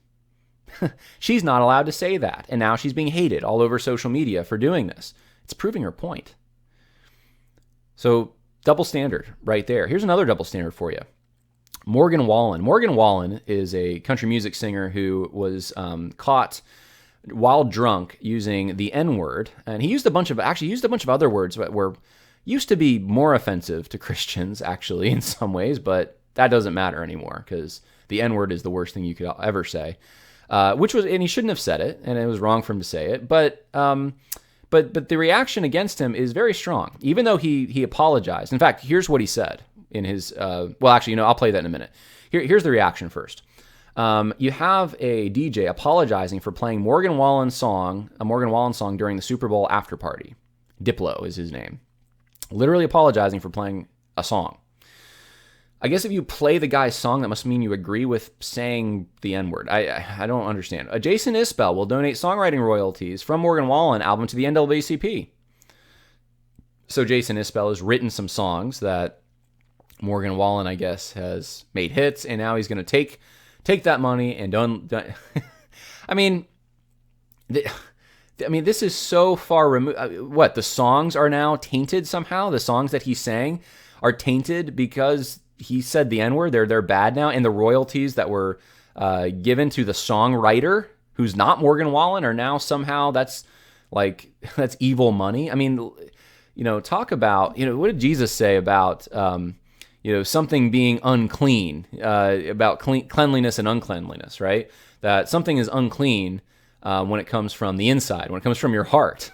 She's not allowed to say that, and now she's being hated all over social media for doing this. It's proving her point. So, double standard right there. Here's another double standard for you. Morgan Wallen. Morgan Wallen is a country music singer who was caught while drunk using the N-word, and he used a bunch of other words that used to be more offensive to Christians, actually, in some ways, but that doesn't matter anymore because the N-word is the worst thing you could ever say. And he shouldn't have said it, and it was wrong for him to say it, but the reaction against him is very strong, even though he apologized. In fact, here's what he said in his, I'll play that in a minute. Here's the reaction first. You have a DJ apologizing for playing a Morgan Wallen song during the Super Bowl after party. Diplo is his name. Literally apologizing for playing a song. I guess if you play the guy's song, that must mean you agree with saying the N-word. I don't understand. Jason Isbell will donate songwriting royalties from Morgan Wallen album to the NAACP. So Jason Isbell has written some songs that Morgan Wallen, I guess, has made hits, and now he's going to take that money and done. This is so far removed. What, the songs are now tainted somehow? The songs that he sang are tainted because he said the N-word. They're bad now, and the royalties that were given to the songwriter, who's not Morgan Wallen, are now somehow that's evil money. I mean, talk about what did Jesus say about something being unclean, about cleanliness and uncleanliness, right? That something is unclean when it comes from the inside, when it comes from your heart.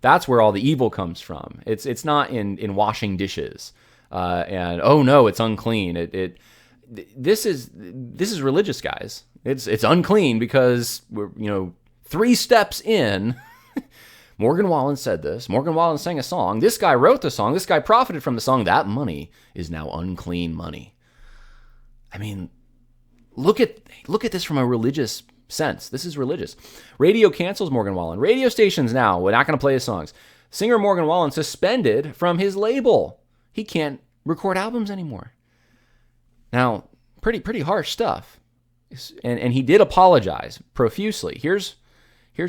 That's where all the evil comes from. It's not in washing dishes. And oh no, it's unclean. This is religious, guys. It's unclean because we're 3 steps in. Morgan Wallen said this. Morgan Wallen sang a song. This guy wrote the song. This guy profited from the song. That money is now unclean money. I mean, look at this from a religious sense. This is religious. Radio cancels Morgan Wallen. Radio stations now, we're not going to play his songs. Singer Morgan Wallen suspended from his label. He can't record albums anymore. Now, pretty harsh stuff. And he did apologize profusely. Here's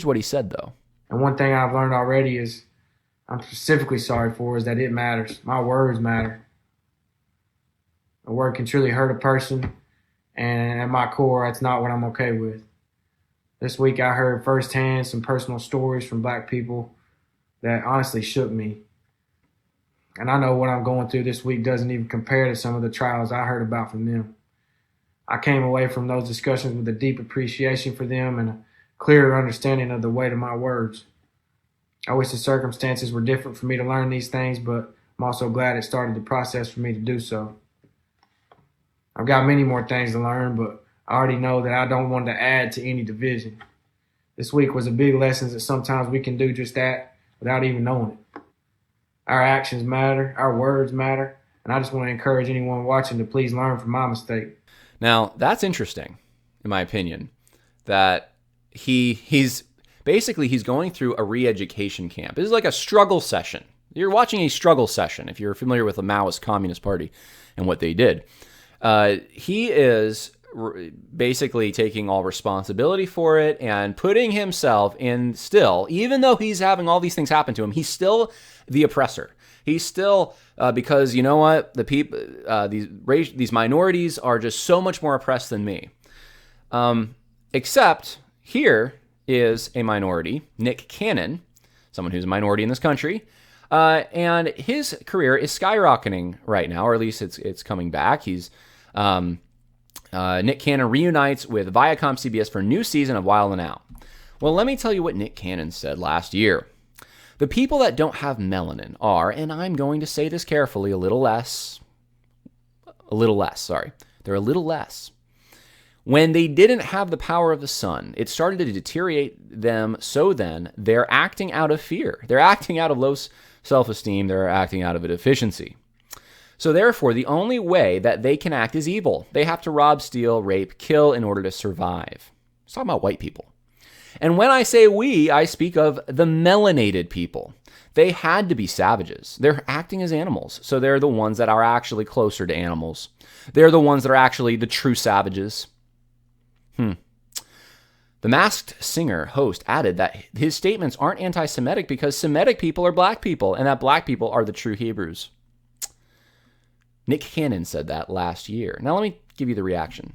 what he said, though. And one thing I've learned already is I'm specifically sorry for is that it matters. My words matter. A word can truly hurt a person, and at my core, that's not what I'm okay with. This week I heard firsthand some personal stories from Black people that honestly shook me. And I know what I'm going through this week doesn't even compare to some of the trials I heard about from them. I came away from those discussions with a deep appreciation for them and a clearer understanding of the weight of my words. I wish the circumstances were different for me to learn these things, but I'm also glad it started the process for me to do so. I've got many more things to learn, but I already know that I don't want to add to any division. This week was a big lesson that sometimes we can do just that without even knowing it. Our actions matter, our words matter, and I just want to encourage anyone watching to please learn from my mistake. Now, that's interesting, in my opinion, that he's going through a re-education camp. This is like a struggle session. You're watching a struggle session, if you're familiar with the Maoist Communist Party and what they did. He is basically taking all responsibility for it and putting himself in still, even though he's having all these things happen to him, he's still the oppressor. He's still, because you know what? The people, these minorities are just so much more oppressed than me. Except here is a minority, Nick Cannon, someone who's a minority in this country, and his career is skyrocketing right now, or at least it's coming back. He's Nick Cannon reunites with Viacom CBS for a new season of Wild 'N Out. Well, let me tell you what Nick Cannon said last year. The people that don't have melanin are, and I'm going to say this carefully, they're a little less. When they didn't have the power of the sun, it started to deteriorate them, so then they're acting out of fear. They're acting out of low self-esteem. They're acting out of a deficiency. So therefore, the only way that they can act is evil. They have to rob, steal, rape, kill in order to survive. Let's talk about white people. And when I say we, I speak of the melanated people. They had to be savages. They're acting as animals. So they're the ones that are actually closer to animals. They're the ones that are actually the true savages. The Masked Singer host added that his statements aren't anti-Semitic because Semitic people are black people and that black people are the true Hebrews. Nick Cannon said that last year. Now let me give you the reaction.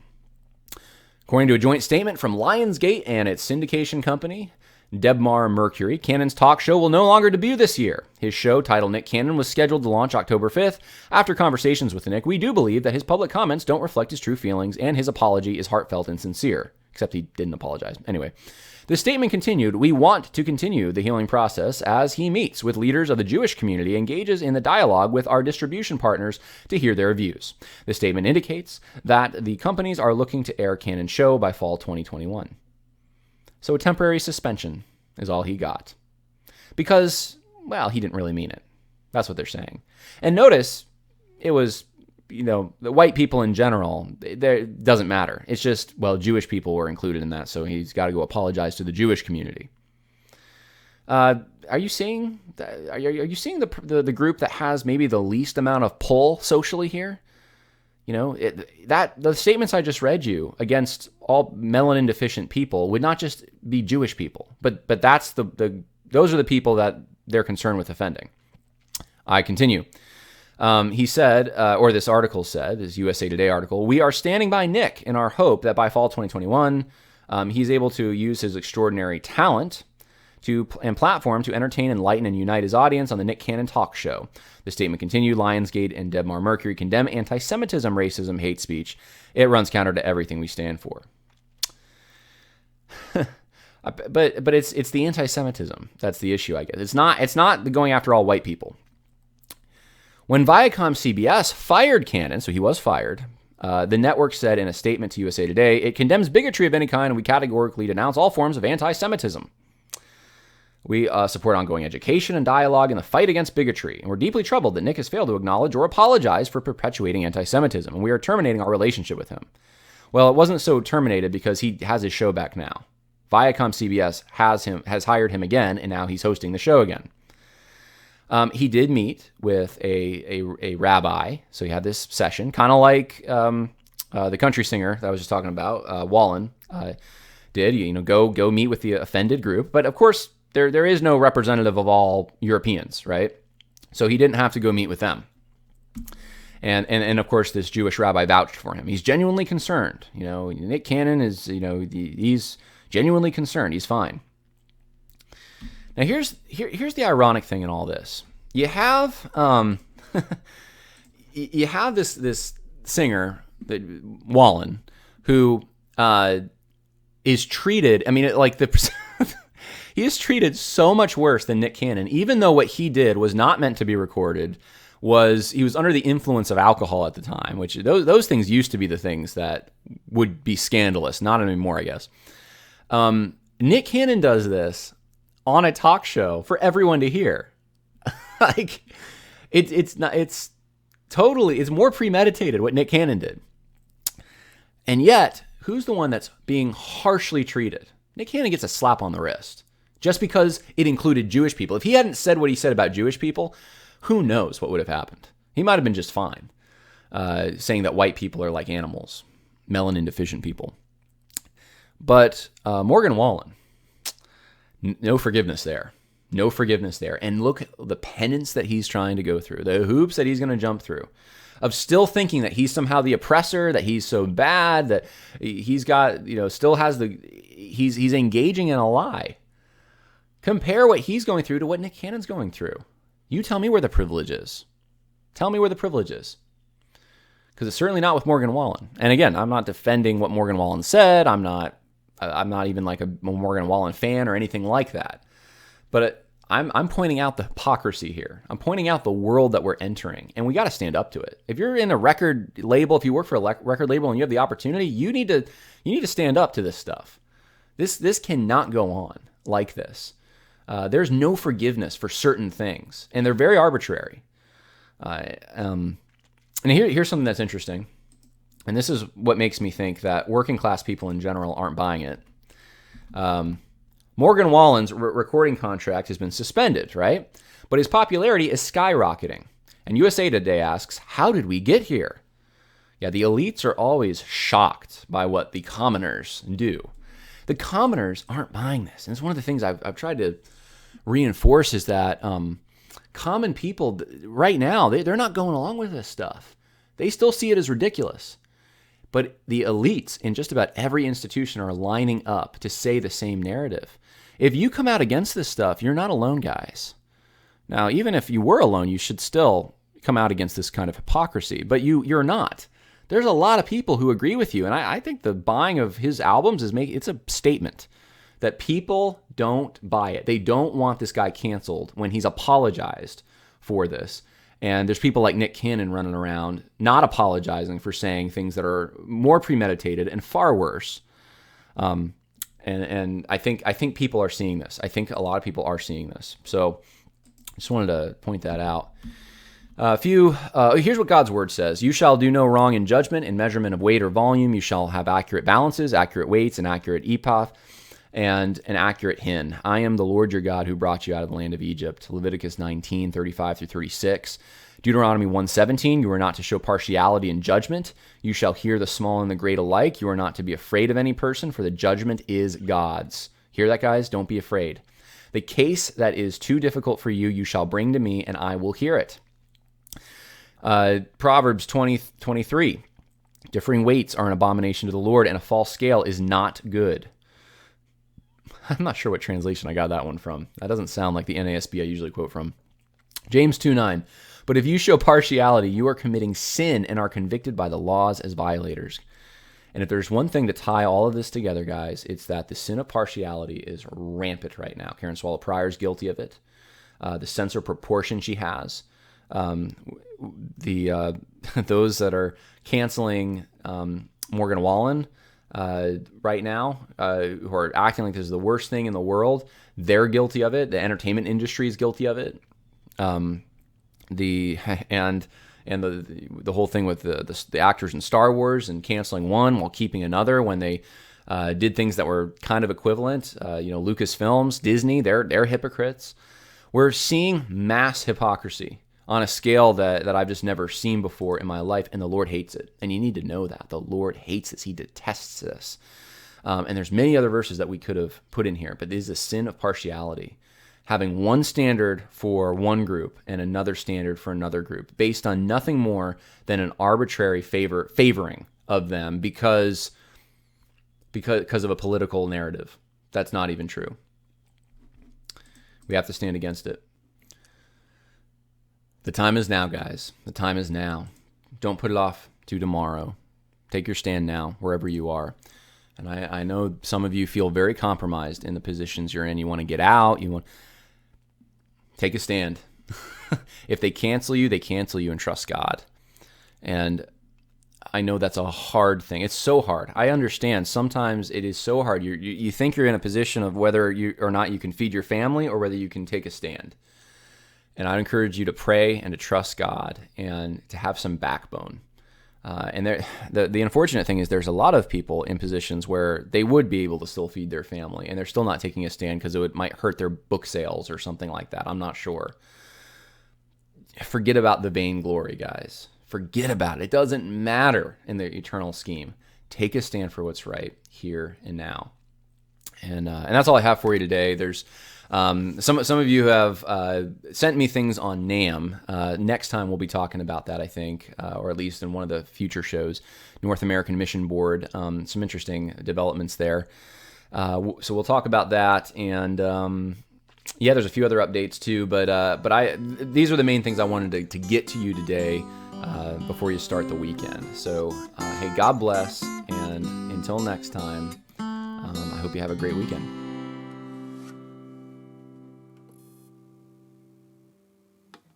According to a joint statement from Lionsgate and its syndication company, Debmar Mercury, Cannon's talk show will no longer debut this year. His show, titled Nick Cannon, was scheduled to launch October 5th. After conversations with Nick, we do believe that his public comments don't reflect his true feelings and his apology is heartfelt and sincere. Except he didn't apologize. Anyway, the statement continued, we want to continue the healing process as he meets with leaders of the Jewish community, engages in the dialogue with our distribution partners to hear their views. The statement indicates that the companies are looking to air Cannon's show by fall 2021. So a temporary suspension is all he got. Because, well, he didn't really mean it. That's what they're saying. And notice, it was, the white people in general, it doesn't matter. It's just, well, Jewish people were included in that, so he's got to go apologize to the Jewish community. Are you seeing the group that has maybe the least amount of pull socially here? The statements I just read you against all melanin deficient people would not just be Jewish people, but that's those are the people that they're concerned with offending. I continue. He said, or this article said, this USA Today article, we are standing by Nick in our hope that by fall 2021, he's able to use his extraordinary talent and platform to entertain, enlighten, and unite his audience on the Nick Cannon talk show. The statement continued, Lionsgate and Debmar Mercury condemn anti-Semitism, racism, hate speech. It runs counter to everything we stand for. But it's the anti-Semitism that's the issue, I guess. It's not going after all white people. When Viacom CBS fired Cannon, so he was fired, the network said in a statement to USA Today, it condemns bigotry of any kind and we categorically denounce all forms of anti-Semitism. We support ongoing education and dialogue in the fight against bigotry, and we're deeply troubled that Nick has failed to acknowledge or apologize for perpetuating anti-Semitism, and we are terminating our relationship with him. Well, it wasn't so terminated because he has his show back now. Viacom CBS has hired him again, and now he's hosting the show again. He did meet with a rabbi, so he had this session, kind of like the country singer that I was just talking about, Wallen did. Go meet with the offended group, but of course there is no representative of all Europeans, right? So he didn't have to go meet with them. And of course, this Jewish rabbi vouched for him. He's genuinely concerned. Nick Cannon is, he's genuinely concerned. He's fine. Now here's the ironic thing in all this. You have this singer, Wallen, who is treated. I mean, he is treated so much worse than Nick Cannon, even though what he did was not meant to be recorded. He was under the influence of alcohol at the time, which those things used to be the things that would be scandalous. Not anymore, I guess. Nick Cannon does this on a talk show for everyone to hear. Like it's more premeditated what Nick Cannon did. And yet, who's the one that's being harshly treated? Nick Cannon gets a slap on the wrist just because it included Jewish people. If he hadn't said what he said about Jewish people, who knows what would have happened? He might have been just fine, saying that white people are like animals, melanin deficient people. But Morgan Wallen, no forgiveness there. No forgiveness there. And look at the penance that he's trying to go through, the hoops that he's going to jump through, of still thinking that he's somehow the oppressor, that he's so bad, that he's got, still has he's engaging in a lie. Compare what he's going through to what Nick Cannon's going through. You tell me where the privilege is. Tell me where the privilege is. Because it's certainly not with Morgan Wallen. And again, I'm not defending what Morgan Wallen said. I'm not even like a Morgan Wallen fan or anything like that. But I'm pointing out the hypocrisy here. I'm pointing out the world that we're entering, and we got to stand up to it. If you're in a record label, if you work for a record label and you have the opportunity, you need to stand up to this stuff. This cannot go on like this. There's no forgiveness for certain things, and they're very arbitrary. And here's something that's interesting, and this is what makes me think that working class people in general aren't buying it. Morgan Wallen's recording contract has been suspended, right? But his popularity is skyrocketing. And USA Today asks, how did we get here? Yeah, the elites are always shocked by what the commoners do. The commoners aren't buying this. And it's one of the things I've tried to reinforce is that common people right now, they're not going along with this stuff. They still see it as ridiculous. But the elites in just about every institution are lining up to say the same narrative. If you come out against this stuff, you're not alone, guys. Now, even if you were alone, you should still come out against this kind of hypocrisy. But you're not. There's a lot of people who agree with you. And I think the buying of his albums it's a statement that people don't buy it. They don't want this guy canceled when he's apologized for this. And there's people like Nick Cannon running around not apologizing for saying things that are more premeditated and far worse. And I think people are seeing this. I think a lot of people are seeing this. So I just wanted to point that out. Here's what God's word says. You shall do no wrong in judgment, in measurement of weight or volume. You shall have accurate balances, accurate weights, an accurate ephah, and an accurate hin. I am the Lord your God who brought you out of the land of Egypt. Leviticus 19:35-36. Deuteronomy 1:17, you are not to show partiality in judgment. You shall hear the small and the great alike. You are not to be afraid of any person, for the judgment is God's. Hear that, guys? Don't be afraid. The case that is too difficult for you, you shall bring to me, and I will hear it. Proverbs 20:23, differing weights are an abomination to the Lord, and a false scale is not good. I'm not sure what translation I got that one from. That doesn't sound like the NASB I usually quote from. James 2:9. But if you show partiality, you are committing sin and are convicted by the laws as violators. And if there's one thing to tie all of this together, guys, it's that the sin of partiality is rampant right now. Karen Swallow Pryor is guilty of it. The sense of proportion she has. Those that are canceling Morgan Wallen right now, who are acting like this is the worst thing in the world, they're guilty of it. The entertainment industry is guilty of it. And And the whole thing with the actors in Star Wars and canceling one while keeping another when they did things that were kind of equivalent. Lucasfilms, Disney, they're hypocrites. We're seeing mass hypocrisy on a scale that I've just never seen before in my life, and the Lord hates it. And you need to know that. The Lord hates this. He detests this. And there's many other verses that we could have put in here, but it is a sin of partiality. Having one standard for one group and another standard for another group based on nothing more than an arbitrary favoring of them because of a political narrative. That's not even true. We have to stand against it. The time is now, guys. The time is now. Don't put it off to tomorrow. Take your stand now, wherever you are. And I know some of you feel very compromised in the positions you're in. You want to get out. Take a stand. If they cancel you and trust God. And I know that's a hard thing. It's so hard. I understand. Sometimes it is so hard. You think you're in a position of whether you or not you can feed your family or whether you can take a stand. And I'd encourage you to pray and to trust God and to have some backbone. And the unfortunate thing is there's a lot of people in positions where they would be able to still feed their family, and they're still not taking a stand because it might hurt their book sales or something like that. I'm not sure. Forget about the vainglory, guys. Forget about it. It doesn't matter in the eternal scheme. Take a stand for what's right here and now. And that's all I have for you today. There's some of you have sent me things on NAM. Next time we'll be talking about that, I think, or at least in one of the future shows. North American Mission Board. Some interesting developments there. So we'll talk about that, and there's a few other updates too. But these are the main things I wanted to get to you today before you start the weekend. So hey, God bless, and until next time, I hope you have a great weekend.